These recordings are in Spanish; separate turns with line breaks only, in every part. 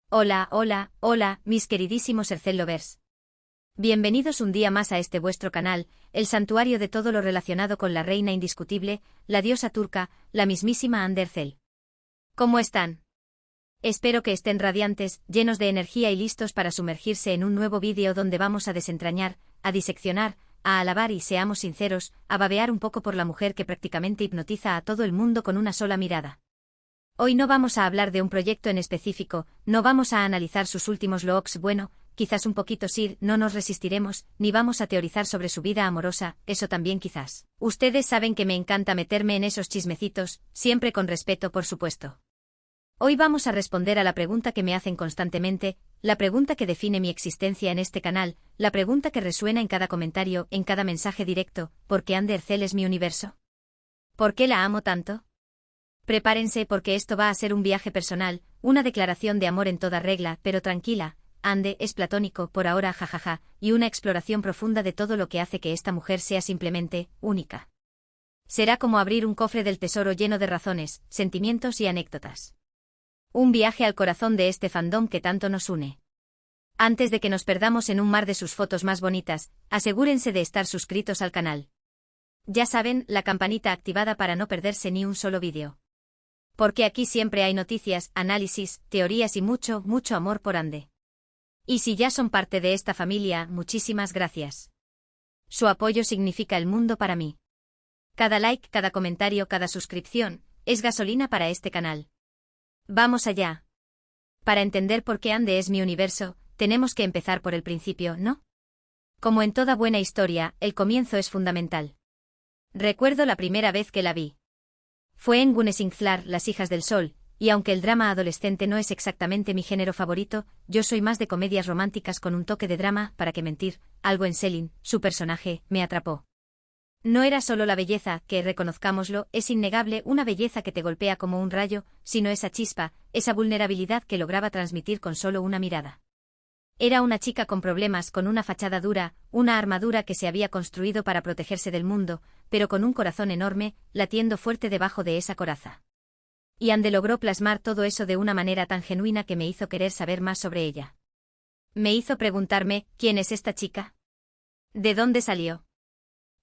Hola, hola, hola, mis queridísimos Ercel Lovers. Bienvenidos un día más a este vuestro canal, el santuario de todo lo relacionado con la reina indiscutible, la diosa turca, la mismísima Hande Erçel. ¿Cómo están? Espero que estén radiantes, llenos de energía y listos para sumergirse en un nuevo vídeo donde vamos a desentrañar, a diseccionar, a alabar y, seamos sinceros, a babear un poco por la mujer que prácticamente hipnotiza a todo el mundo con una sola mirada. Hoy no vamos a hablar de un proyecto en específico, no vamos a analizar sus últimos looks, bueno, quizás un poquito sí, no nos resistiremos, ni vamos a teorizar sobre su vida amorosa, eso también quizás. Ustedes saben que me encanta meterme en esos chismecitos, siempre con respeto por supuesto. Hoy vamos a responder a la pregunta que me hacen constantemente, la pregunta que define mi existencia en este canal, la pregunta que resuena en cada comentario, en cada mensaje directo, ¿por qué Hande Erçel es mi universo? ¿Por qué la amo tanto? Prepárense porque esto va a ser un viaje personal, una declaración de amor en toda regla, pero tranquila, Hande es platónico por ahora jajaja, y una exploración profunda de todo lo que hace que esta mujer sea simplemente única. Será como abrir un cofre del tesoro lleno de razones, sentimientos y anécdotas. Un viaje al corazón de este fandom que tanto nos une. Antes de que nos perdamos en un mar de sus fotos más bonitas, asegúrense de estar suscritos al canal. Ya saben, la campanita activada para no perderse ni un solo vídeo. Porque aquí siempre hay noticias, análisis, teorías y mucho, mucho amor por Hande. Y si ya son parte de esta familia, muchísimas gracias. Su apoyo significa el mundo para mí. Cada like, cada comentario, cada suscripción, es gasolina para este canal. Vamos allá. Para entender por qué Hande es mi universo, tenemos que empezar por el principio, ¿no? Como en toda buena historia, el comienzo es fundamental. Recuerdo la primera vez que la vi. Fue en Gunesingthlar, Las hijas del sol, y aunque el drama adolescente no es exactamente mi género favorito, yo soy más de comedias románticas con un toque de drama, para qué mentir, algo en Selin, su personaje, me atrapó. No era solo la belleza, que, reconozcámoslo, es innegable, una belleza que te golpea como un rayo, sino esa chispa, esa vulnerabilidad que lograba transmitir con solo una mirada. Era una chica con problemas, con una fachada dura, una armadura que se había construido para protegerse del mundo, pero con un corazón enorme, latiendo fuerte debajo de esa coraza. Y Hande logró plasmar todo eso de una manera tan genuina que me hizo querer saber más sobre ella. Me hizo preguntarme, ¿quién es esta chica? ¿De dónde salió?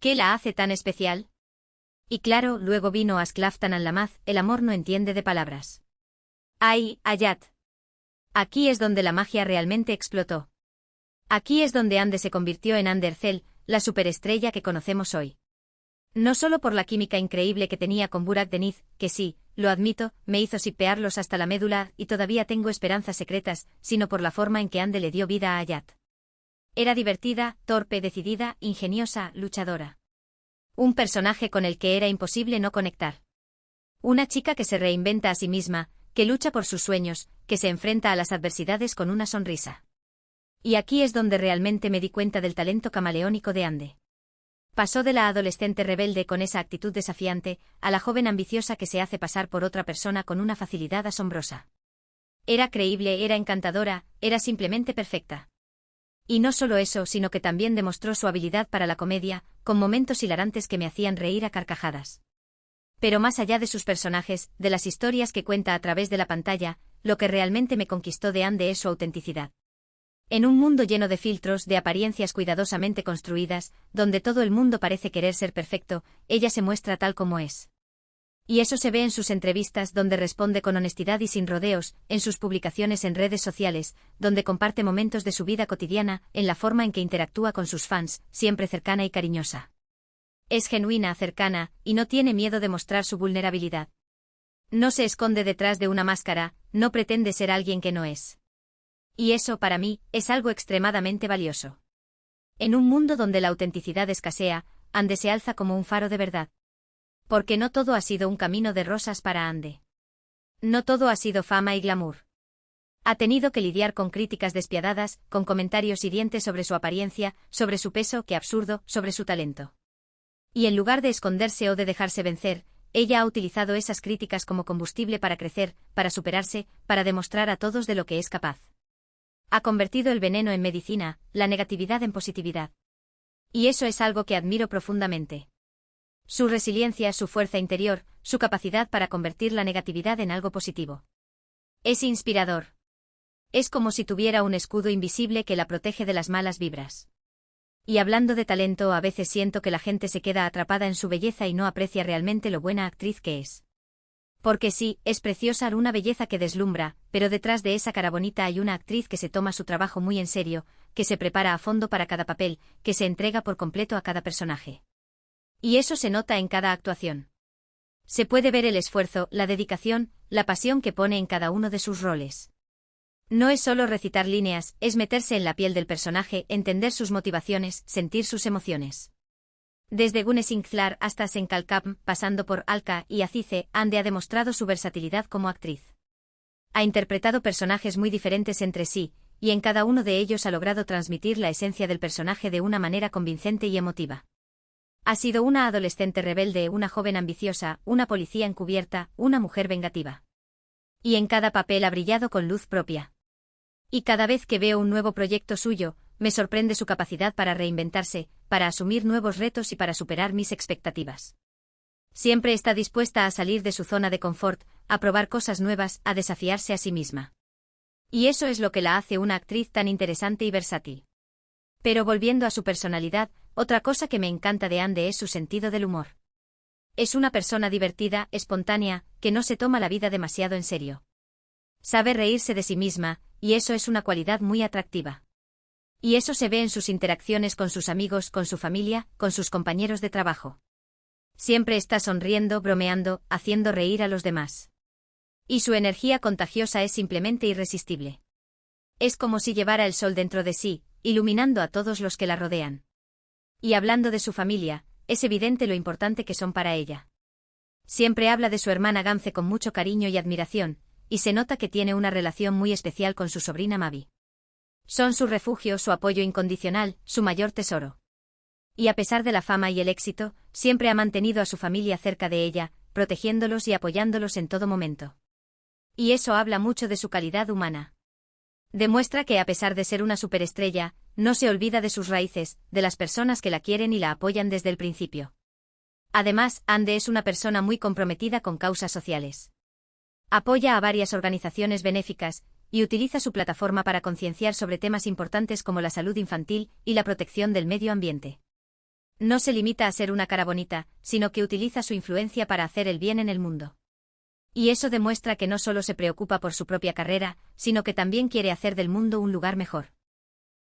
¿Qué la hace tan especial? Y claro, luego vino Asklaftan al-Lamaz, el amor no entiende de palabras. ¡Ay, Hayat! Aquí es donde la magia realmente explotó. Aquí es donde Hande se convirtió en Hande Erçel, la superestrella que conocemos hoy. No solo por la química increíble que tenía con Burak Deniz, que sí, lo admito, me hizo sipearlos hasta la médula y todavía tengo esperanzas secretas, sino por la forma en que Hande le dio vida a Hayat. Era divertida, torpe, decidida, ingeniosa, luchadora. Un personaje con el que era imposible no conectar. Una chica que se reinventa a sí misma, que lucha por sus sueños, que se enfrenta a las adversidades con una sonrisa. Y aquí es donde realmente me di cuenta del talento camaleónico de Hande. Pasó de la adolescente rebelde con esa actitud desafiante, a la joven ambiciosa que se hace pasar por otra persona con una facilidad asombrosa. Era creíble, era encantadora, era simplemente perfecta. Y no solo eso, sino que también demostró su habilidad para la comedia, con momentos hilarantes que me hacían reír a carcajadas. Pero más allá de sus personajes, de las historias que cuenta a través de la pantalla, lo que realmente me conquistó de Hande es su autenticidad. En un mundo lleno de filtros, de apariencias cuidadosamente construidas, donde todo el mundo parece querer ser perfecto, ella se muestra tal como es. Y eso se ve en sus entrevistas, donde responde con honestidad y sin rodeos, en sus publicaciones en redes sociales, donde comparte momentos de su vida cotidiana, en la forma en que interactúa con sus fans, siempre cercana y cariñosa. Es genuina, cercana, y no tiene miedo de mostrar su vulnerabilidad. No se esconde detrás de una máscara, no pretende ser alguien que no es. Y eso, para mí, es algo extremadamente valioso. En un mundo donde la autenticidad escasea, Hande se alza como un faro de verdad. Porque no todo ha sido un camino de rosas para Hande. No todo ha sido fama y glamour. Ha tenido que lidiar con críticas despiadadas, con comentarios hirientes sobre su apariencia, sobre su peso, qué absurdo, sobre su talento. Y en lugar de esconderse o de dejarse vencer, ella ha utilizado esas críticas como combustible para crecer, para superarse, para demostrar a todos de lo que es capaz. Ha convertido el veneno en medicina, la negatividad en positividad. Y eso es algo que admiro profundamente. Su resiliencia, su fuerza interior, su capacidad para convertir la negatividad en algo positivo. Es inspirador. Es como si tuviera un escudo invisible que la protege de las malas vibras. Y hablando de talento, a veces siento que la gente se queda atrapada en su belleza y no aprecia realmente lo buena actriz que es. Porque sí, es preciosa, una belleza que deslumbra, pero detrás de esa cara bonita hay una actriz que se toma su trabajo muy en serio, que se prepara a fondo para cada papel, que se entrega por completo a cada personaje. Y eso se nota en cada actuación. Se puede ver el esfuerzo, la dedicación, la pasión que pone en cada uno de sus roles. No es solo recitar líneas, es meterse en la piel del personaje, entender sus motivaciones, sentir sus emociones. Desde Gune Sinclair hasta Senkalkam, pasando por Alka y Azize, Ande ha demostrado su versatilidad como actriz. Ha interpretado personajes muy diferentes entre sí, y en cada uno de ellos ha logrado transmitir la esencia del personaje de una manera convincente y emotiva. Ha sido una adolescente rebelde, una joven ambiciosa, una policía encubierta, una mujer vengativa. Y en cada papel ha brillado con luz propia. Y cada vez que veo un nuevo proyecto suyo, me sorprende su capacidad para reinventarse, para asumir nuevos retos y para superar mis expectativas. Siempre está dispuesta a salir de su zona de confort, a probar cosas nuevas, a desafiarse a sí misma. Y eso es lo que la hace una actriz tan interesante y versátil. Pero volviendo a su personalidad, otra cosa que me encanta de Ande es su sentido del humor. Es una persona divertida, espontánea, que no se toma la vida demasiado en serio. Sabe reírse de sí misma, y eso es una cualidad muy atractiva. Y eso se ve en sus interacciones con sus amigos, con su familia, con sus compañeros de trabajo. Siempre está sonriendo, bromeando, haciendo reír a los demás. Y su energía contagiosa es simplemente irresistible. Es como si llevara el sol dentro de sí, iluminando a todos los que la rodean. Y hablando de su familia, es evidente lo importante que son para ella. Siempre habla de su hermana Gamze con mucho cariño y admiración, y se nota que tiene una relación muy especial con su sobrina Mavi. Son su refugio, su apoyo incondicional, su mayor tesoro. Y a pesar de la fama y el éxito, siempre ha mantenido a su familia cerca de ella, protegiéndolos y apoyándolos en todo momento. Y eso habla mucho de su calidad humana. Demuestra que a pesar de ser una superestrella, no se olvida de sus raíces, de las personas que la quieren y la apoyan desde el principio. Además, Ande es una persona muy comprometida con causas sociales. Apoya a varias organizaciones benéficas, y utiliza su plataforma para concienciar sobre temas importantes como la salud infantil y la protección del medio ambiente. No se limita a ser una cara bonita, sino que utiliza su influencia para hacer el bien en el mundo. Y eso demuestra que no solo se preocupa por su propia carrera, sino que también quiere hacer del mundo un lugar mejor.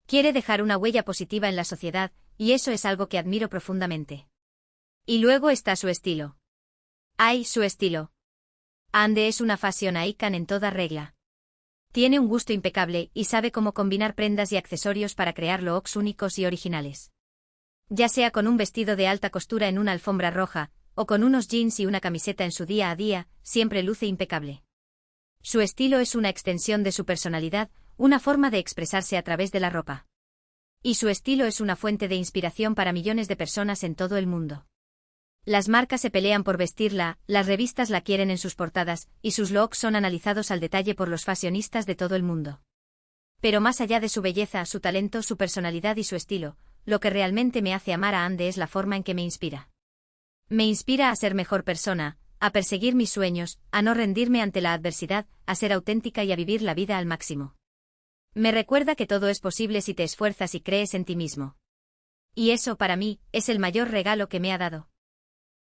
Quiere dejar una huella positiva en la sociedad, y eso es algo que admiro profundamente. Y luego está su estilo. ¡Ay, su estilo! Ande es una fashion icon en toda regla. Tiene un gusto impecable y sabe cómo combinar prendas y accesorios para crear looks únicos y originales. Ya sea con un vestido de alta costura en una alfombra roja, o con unos jeans y una camiseta en su día a día, siempre luce impecable. Su estilo es una extensión de su personalidad, una forma de expresarse a través de la ropa. Y su estilo es una fuente de inspiración para millones de personas en todo el mundo. Las marcas se pelean por vestirla, las revistas la quieren en sus portadas, y sus looks son analizados al detalle por los fashionistas de todo el mundo. Pero más allá de su belleza, su talento, su personalidad y su estilo, lo que realmente me hace amar a Ande es la forma en que me inspira. Me inspira a ser mejor persona, a perseguir mis sueños, a no rendirme ante la adversidad, a ser auténtica y a vivir la vida al máximo. Me recuerda que todo es posible si te esfuerzas y crees en ti mismo. Y eso, para mí, es el mayor regalo que me ha dado.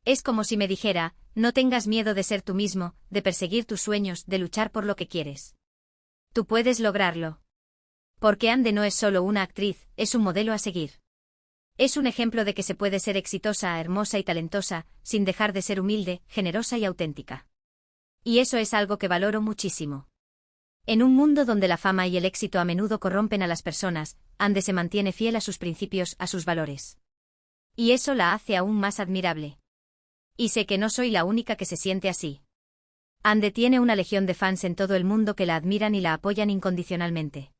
Es como si me dijera, no tengas miedo de ser tú mismo, de perseguir tus sueños, de luchar por lo que quieres. Tú puedes lograrlo. Porque Ande no es solo una actriz, es un modelo a seguir. Es un ejemplo de que se puede ser exitosa, hermosa y talentosa, sin dejar de ser humilde, generosa y auténtica. Y eso es algo que valoro muchísimo. En un mundo donde la fama y el éxito a menudo corrompen a las personas, Ande se mantiene fiel a sus principios, a sus valores. Y eso la hace aún más admirable. Y sé que no soy la única que se siente así. Ande tiene una legión de fans en todo el mundo que la admiran y la apoyan incondicionalmente.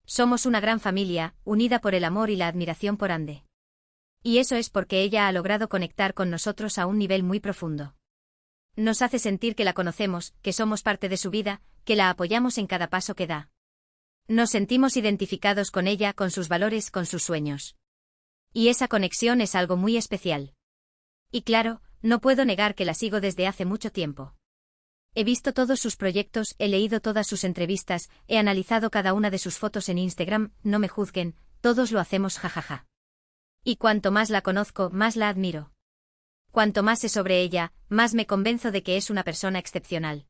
Somos una gran familia, unida por el amor y la admiración por Ande. Y eso es porque ella ha logrado conectar con nosotros a un nivel muy profundo. Nos hace sentir que la conocemos, que somos parte de su vida, que la apoyamos en cada paso que da. Nos sentimos identificados con ella, con sus valores, con sus sueños. Y esa conexión es algo muy especial. Y claro, no puedo negar que la sigo desde hace mucho tiempo. He visto todos sus proyectos, he leído todas sus entrevistas, he analizado cada una de sus fotos en Instagram, no me juzguen, todos lo hacemos jajaja. Y cuanto más la conozco, más la admiro. Cuanto más sé sobre ella, más me convenzo de que es una persona excepcional.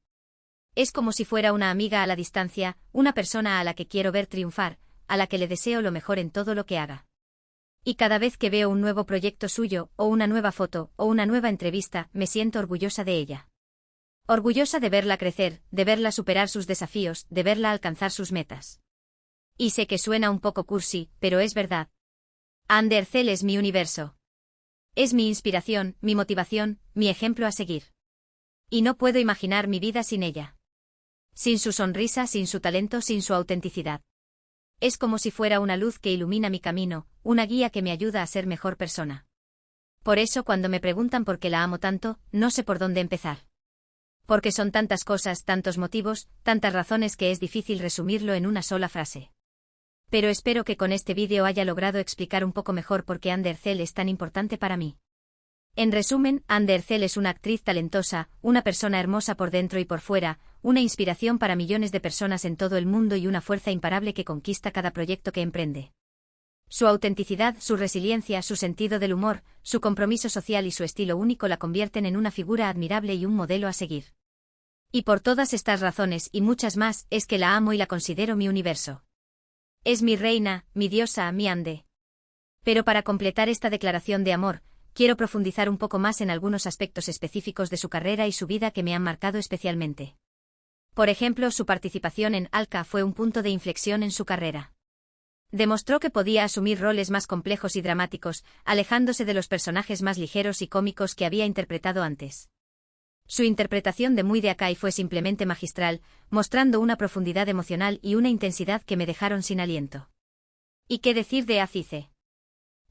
Es como si fuera una amiga a la distancia, una persona a la que quiero ver triunfar, a la que le deseo lo mejor en todo lo que haga. Y cada vez que veo un nuevo proyecto suyo, o una nueva foto, o una nueva entrevista, me siento orgullosa de ella. Orgullosa de verla crecer, de verla superar sus desafíos, de verla alcanzar sus metas. Y sé que suena un poco cursi, pero es verdad. Anne Derzel es mi universo. Es mi inspiración, mi motivación, mi ejemplo a seguir. Y no puedo imaginar mi vida sin ella. Sin su sonrisa, sin su talento, sin su autenticidad. Es como si fuera una luz que ilumina mi camino, una guía que me ayuda a ser mejor persona. Por eso cuando me preguntan por qué la amo tanto, no sé por dónde empezar. Porque son tantas cosas, tantos motivos, tantas razones que es difícil resumirlo en una sola frase. Pero espero que con este vídeo haya logrado explicar un poco mejor por qué Anne Derzel es tan importante para mí. En resumen, Anne Derzel es una actriz talentosa, una persona hermosa por dentro y por fuera, una inspiración para millones de personas en todo el mundo y una fuerza imparable que conquista cada proyecto que emprende. Su autenticidad, su resiliencia, su sentido del humor, su compromiso social y su estilo único la convierten en una figura admirable y un modelo a seguir. Y por todas estas razones y muchas más es que la amo y la considero mi universo. Es mi reina, mi diosa, mi Ande. Pero para completar esta declaración de amor, quiero profundizar un poco más en algunos aspectos específicos de su carrera y su vida que me han marcado especialmente. Por ejemplo, su participación en Alka fue un punto de inflexión en su carrera. Demostró que podía asumir roles más complejos y dramáticos, alejándose de los personajes más ligeros y cómicos que había interpretado antes. Su interpretación de Muy de Akai fue simplemente magistral, mostrando una profundidad emocional y una intensidad que me dejaron sin aliento. ¿Y qué decir de Azize?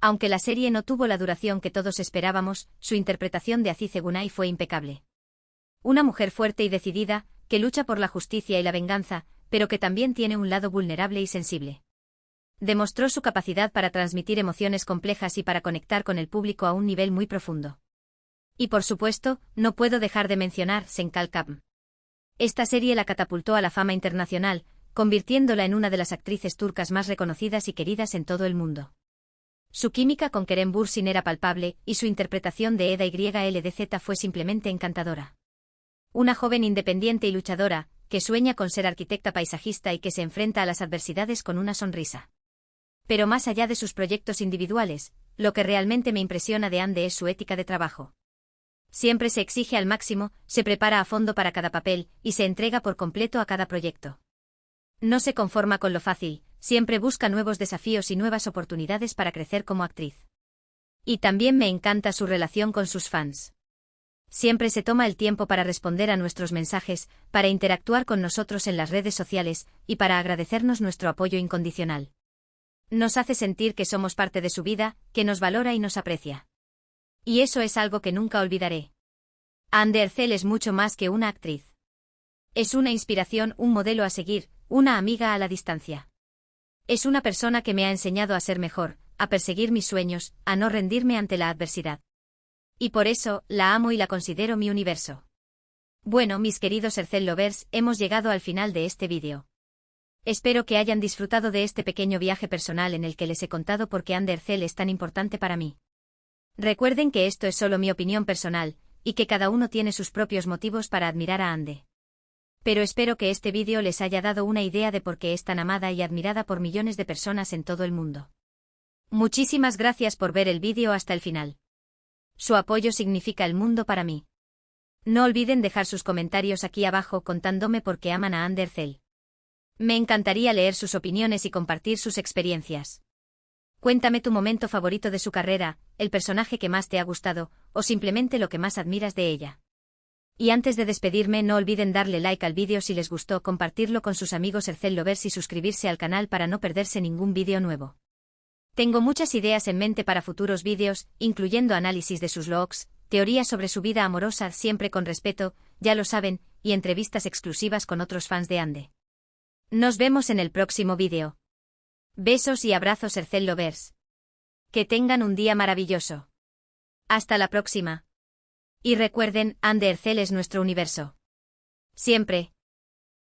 Aunque la serie no tuvo la duración que todos esperábamos, su interpretación de Azize Gunay fue impecable. Una mujer fuerte y decidida, que lucha por la justicia y la venganza, pero que también tiene un lado vulnerable y sensible. Demostró su capacidad para transmitir emociones complejas y para conectar con el público a un nivel muy profundo. Y por supuesto, no puedo dejar de mencionar Senkal Kapm. Esta serie la catapultó a la fama internacional, convirtiéndola en una de las actrices turcas más reconocidas y queridas en todo el mundo. Su química con Kerem Bürsin era palpable, y su interpretación de Eda YLDZ fue simplemente encantadora. Una joven independiente y luchadora, que sueña con ser arquitecta paisajista y que se enfrenta a las adversidades con una sonrisa. Pero más allá de sus proyectos individuales, lo que realmente me impresiona de Ande es su ética de trabajo. Siempre se exige al máximo, se prepara a fondo para cada papel, y se entrega por completo a cada proyecto. No se conforma con lo fácil, siempre busca nuevos desafíos y nuevas oportunidades para crecer como actriz. Y también me encanta su relación con sus fans. Siempre se toma el tiempo para responder a nuestros mensajes, para interactuar con nosotros en las redes sociales, y para agradecernos nuestro apoyo incondicional. Nos hace sentir que somos parte de su vida, que nos valora y nos aprecia. Y eso es algo que nunca olvidaré. Anne Derzel es mucho más que una actriz. Es una inspiración, un modelo a seguir, una amiga a la distancia. Es una persona que me ha enseñado a ser mejor, a perseguir mis sueños, a no rendirme ante la adversidad. Y por eso, la amo y la considero mi universo. Bueno, mis queridos Derzel lovers, hemos llegado al final de este vídeo. Espero que hayan disfrutado de este pequeño viaje personal en el que les he contado por qué Anne Derzel es tan importante para mí. Recuerden que esto es solo mi opinión personal, y que cada uno tiene sus propios motivos para admirar a Ande. Pero espero que este vídeo les haya dado una idea de por qué es tan amada y admirada por millones de personas en todo el mundo. Muchísimas gracias por ver el vídeo hasta el final. Su apoyo significa el mundo para mí. No olviden dejar sus comentarios aquí abajo contándome por qué aman a Anne Derzel. Me encantaría leer sus opiniones y compartir sus experiencias. Cuéntame tu momento favorito de su carrera, el personaje que más te ha gustado, o simplemente lo que más admiras de ella. Y antes de despedirme no olviden darle like al vídeo si les gustó, compartirlo con sus amigos Derzel lovers y suscribirse al canal para no perderse ningún vídeo nuevo. Tengo muchas ideas en mente para futuros vídeos, incluyendo análisis de sus looks, teorías sobre su vida amorosa siempre con respeto, ya lo saben, y entrevistas exclusivas con otros fans de Ande. Nos vemos en el próximo vídeo. Besos y abrazos Derzel lovers. Que tengan un día maravilloso. Hasta la próxima. Y recuerden, Anne Derzel es nuestro universo. Siempre.